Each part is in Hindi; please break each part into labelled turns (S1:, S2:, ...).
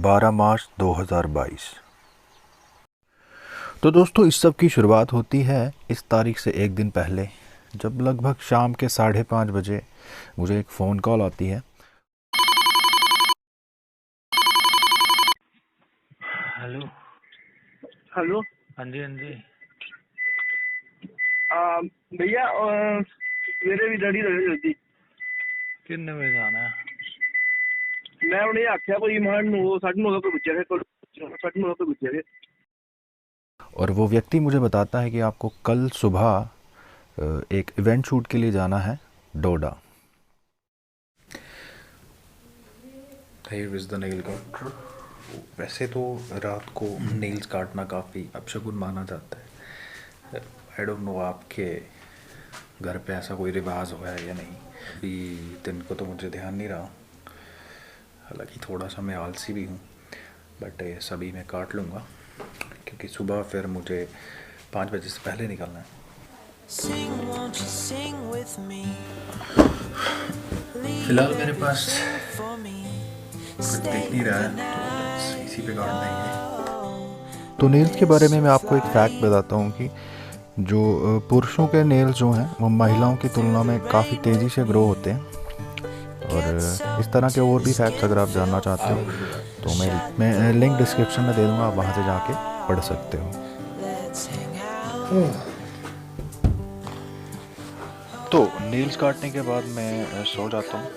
S1: 12 मार्च 2022। तो दोस्तों, इस सब की शुरुआत होती है इस तारीख से एक दिन पहले, जब लगभग शाम के 5:30 बजे मुझे एक फ़ोन कॉल आती है।
S2: हेलो।
S3: हेलो।
S2: हाँ जी हाँ जी।
S3: भैया मेरे भी डैडी रहे जल्दी
S2: किन्ने बजे जाना है?
S3: मैं उन्हें आख्या कोई मान 9:30 पे पूछे थे 9:30 पे पूछे थे।
S1: और वो व्यक्ति मुझे बताता है कि आपको कल सुबह एक इवेंट शूट के लिए जाना है डोडा। Here is the nail cutter। वैसे तो रात को नेल्स काटना काफ़ी अपशगुन माना जाता है। आई डोंट नो आपके घर पे ऐसा कोई रिवाज हुआ है या नहीं। अभी दिन को तो मुझे ध्यान नहीं रहा, हालांकि थोड़ा सा मैं आलसी भी हूँ, बट सभी मैं काट लूँगा क्योंकि सुबह फिर मुझे 5 बजे से पहले निकलना है। फिलहाल मेरे पास कुछ दिख नहीं रहा है, तो इसी पे काट देंगे। तो नेल्स के बारे में मैं आपको एक फैक्ट बताता हूँ कि जो पुरुषों के नेल्स जो हैं वो महिलाओं की तुलना में काफ़ी तेज़ी से ग्रो होते हैं। और इस तरह के और भी फैक्ट्स अगर आप जानना चाहते हो तो मैं लिंक डिस्क्रिप्शन में दे दूँगा, आप वहाँ से जाके पढ़ सकते हो। तो नेल्स काटने के बाद मैं सो जाता हूँ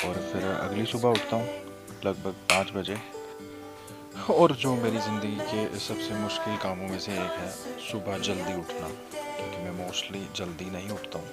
S1: और फिर अगली सुबह उठता हूँ लगभग 5 बजे। और जो मेरी ज़िंदगी के सबसे मुश्किल कामों में से एक है सुबह जल्दी उठना, क्योंकि मैं मोस्टली जल्दी नहीं उठता हूँ।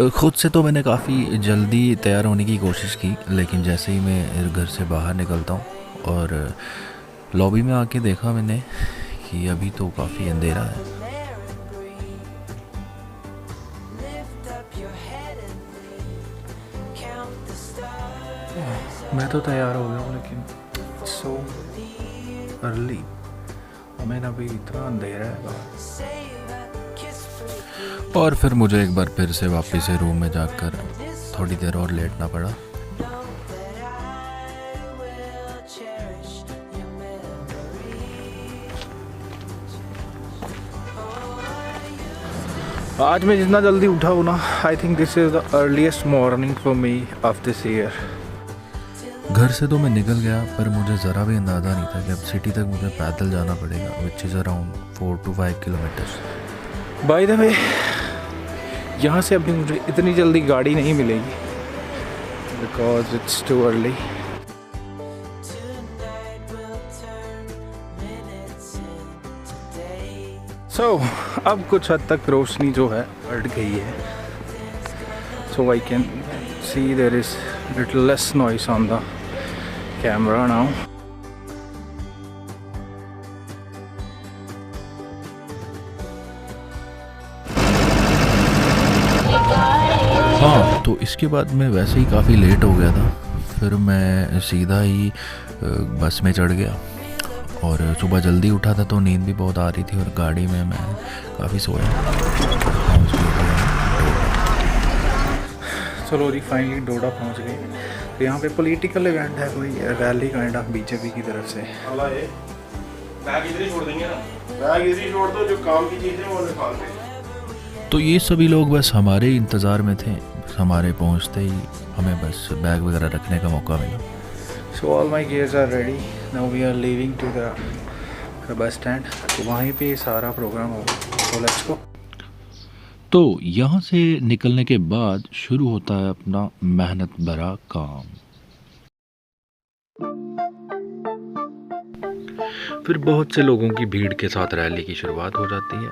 S1: खुद से तो मैंने काफ़ी जल्दी तैयार होने की कोशिश की, लेकिन जैसे ही मैं घर से बाहर निकलता हूँ और लॉबी में आके देखा मैंने कि अभी तो काफ़ी अंधेरा है। मैं तो तैयार हो गया हूँ, लेकिन सो अर्ली, हमें अभी इतना अंधेरा है। और फिर मुझे एक बार फिर से वापस से रूम में जाकर थोड़ी देर और लेटना पड़ा। आज मैं जितना जल्दी उठा हूँ ना, I think this is the earliest morning for me of this year. घर से तो मैं निकल गया, पर मुझे ज़रा भी अंदाज़ा नहीं था कि अब सिटी तक मुझे पैदल जाना पड़ेगा, which is around 4 to 5 kilometres. By the way, यहाँ से अभी मुझे इतनी जल्दी गाड़ी नहीं मिलेगी बिकॉज इट्स टू अर्ली। सो अब कुछ हद तक रोशनी जो है बढ़ गई है, so I can see there is little less noise on the camera now. हाँ, तो इसके बाद मैं वैसे ही काफ़ी लेट हो गया था, फिर मैं सीधा ही बस में चढ़ गया। और सुबह जल्दी उठा था तो नींद भी बहुत आ रही थी और गाड़ी में मैं काफ़ी सोया। चलो जी, फाइनली डोडा पहुंच गए। तो यहाँ पे पॉलिटिकल इवेंट है, कोई रैली काइंड ऑफ बीजेपी की तरफ से।
S4: बैग इधर ही छोड़ देंगे ना, बैग इधर ही छोड़ दो, जो काम की चीज़ें वो निकाल दें।
S1: तो ये सभी लोग बस हमारे इंतज़ार में थे, हमारे पहुंचते ही हमें बस बैग वगैरह रखने का मौका मिला।
S3: So all my gears are ready. Now we are leaving to the bus stand. तो वहीं पे सारा प्रोग्राम होगा। So let's go.
S1: तो यहाँ से निकलने के बाद शुरू होता है अपना मेहनत भरा काम। फिर बहुत से लोगों की भीड़ के साथ रैली की शुरुआत हो जाती है।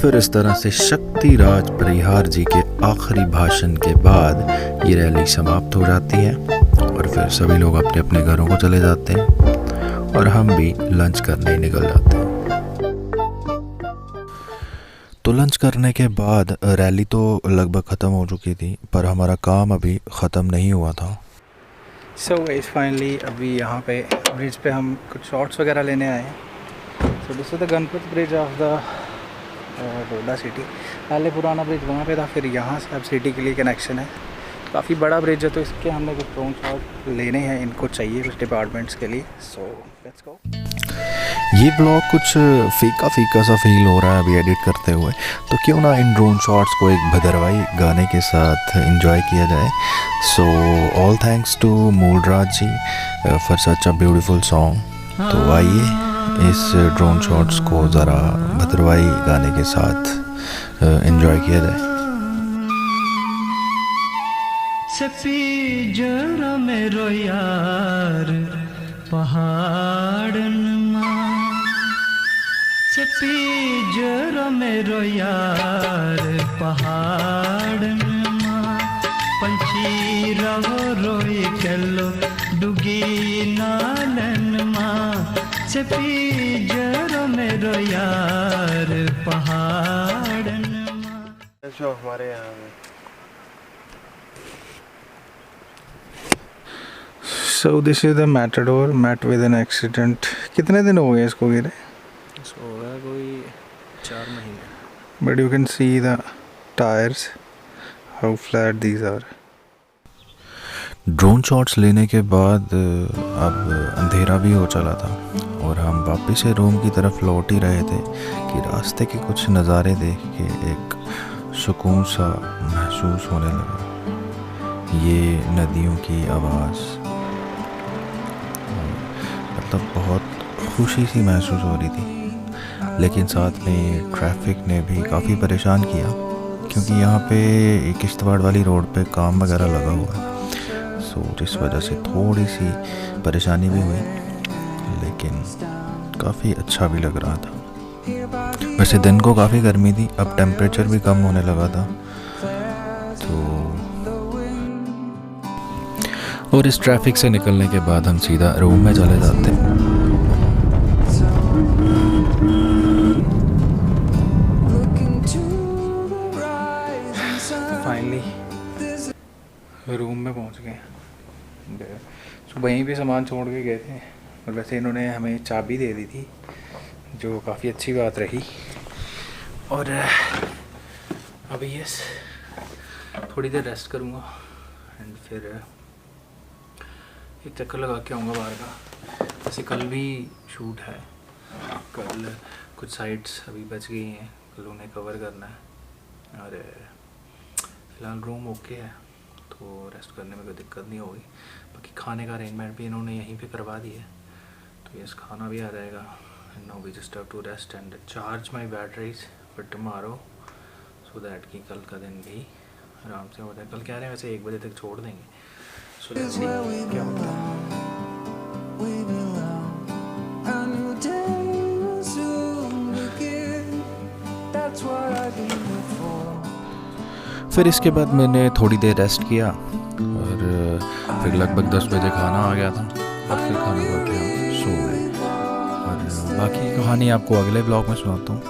S1: फिर इस तरह से शक्तिराज परिहार जी के आखिरी भाषण के बाद ये रैली समाप्त हो जाती है और फिर सभी लोग अपने अपने घरों को चले जाते हैं और हम भी लंच करने निकल जाते हैं। तो लंच करने के बाद रैली तो लगभग ख़त्म हो चुकी थी, पर हमारा काम अभी ख़त्म नहीं हुआ था।
S3: सो गाइस फाइनली अभी यहाँ पे ब्रिज पे हम कुछ शॉट्स वगैरह लेने आए हैं। सो this is the Ganpat bridge of the Doda city. पहले पुराना ब्रिज वहाँ पे था, फिर यहाँ से अब सिटी के लिए कनेक्शन है। काफ़ी बड़ा ब्रिज है, तो इसके हमने कुछ ड्रोन शॉट लेने हैं, इनको चाहिए कुछ डिपार्टमेंट्स के लिए। So let's go.
S1: ये ब्लॉग कुछ फीका सा फील हो रहा है अभी एडिट करते हुए, तो क्यों ना इन ड्रोन शॉट्स को एक भदरवाई गाने के साथ एंजॉय किया जाए। So all thanks to Mulraj ji for such a beautiful song. तो आइए इस ड्रोन शॉट्स को ज़रा भदरवाई गाने के साथ एंजॉय किया जाए।
S5: सपी जरा मेरो यार पहाड़न मां, सपी जरा मेरो यार पहाड़न मां, पंछी रहो रोई केलो डुगी नालन मां, सपी जरा मेरो यार पहाड़न मां।
S4: जो हमारे यहाँ में
S3: so this is the matador met with an accident. कितने दिन हो गए इसको गिरे?
S5: इसको हो गया कोई 4 महीने।
S3: But you can see the tyres how flat these are.
S1: Drone shots लेने के बाद अब अंधेरा भी हो चला था और हम वापस से रूम की तरफ लौट ही रहे थे कि रास्ते के कुछ नज़ारे देख के एक सुकून सा महसूस होने लगा। ये नदियों की आवाज़, मतलब बहुत खुशी सी महसूस हो रही थी। लेकिन साथ में ट्रैफिक ने भी काफ़ी परेशान किया, क्योंकि यहाँ पे किश्तवाड़ वाली रोड पे काम वगैरह लगा हुआ है। सो जिस वजह से थोड़ी सी परेशानी भी हुई, लेकिन काफ़ी अच्छा भी लग रहा था। वैसे दिन को काफ़ी गर्मी थी, अब टेम्परेचर भी कम होने लगा था। तो और इस ट्रैफिक से निकलने के बाद हम सीधा रूम में चले जाते हैं।
S3: फाइनली रूम में पहुंच गए। तो वहीं पे सामान छोड़ के गए थे, और वैसे इन्होंने हमें चाबी दे दी थी, जो काफ़ी अच्छी बात रही। और अभी यस थोड़ी देर रेस्ट करूँगा एंड फिर एक चक्कर लगा के आऊँगा बाहर का। वैसे कल भी शूट है, कल कुछ साइट्स अभी बच गई हैं, कल उन्हें कवर करना है। और फ़िलहाल रूम ओके है, तो रेस्ट करने में कोई दिक्कत नहीं होगी। बाकी खाने का अरेंजमेंट भी इन्होंने यहीं पे करवा दिया है, तो यस खाना भी आ जाएगा। And now we just have to rest and charge my batteries for tomorrow, so that कि कल का दिन भी आराम से हो जाए। कल कह रहे हैं वैसे 1 बजे तक छोड़ देंगे, सो लेट्स सी क्या होता है।
S1: फिर इसके बाद मैंने थोड़ी देर रेस्ट किया और फिर लगभग 10 बजे खाना आ गया था और फिर खाना खा के हम सो गए। और बाकी कहानी आपको अगले ब्लॉग में सुनाता हूँ।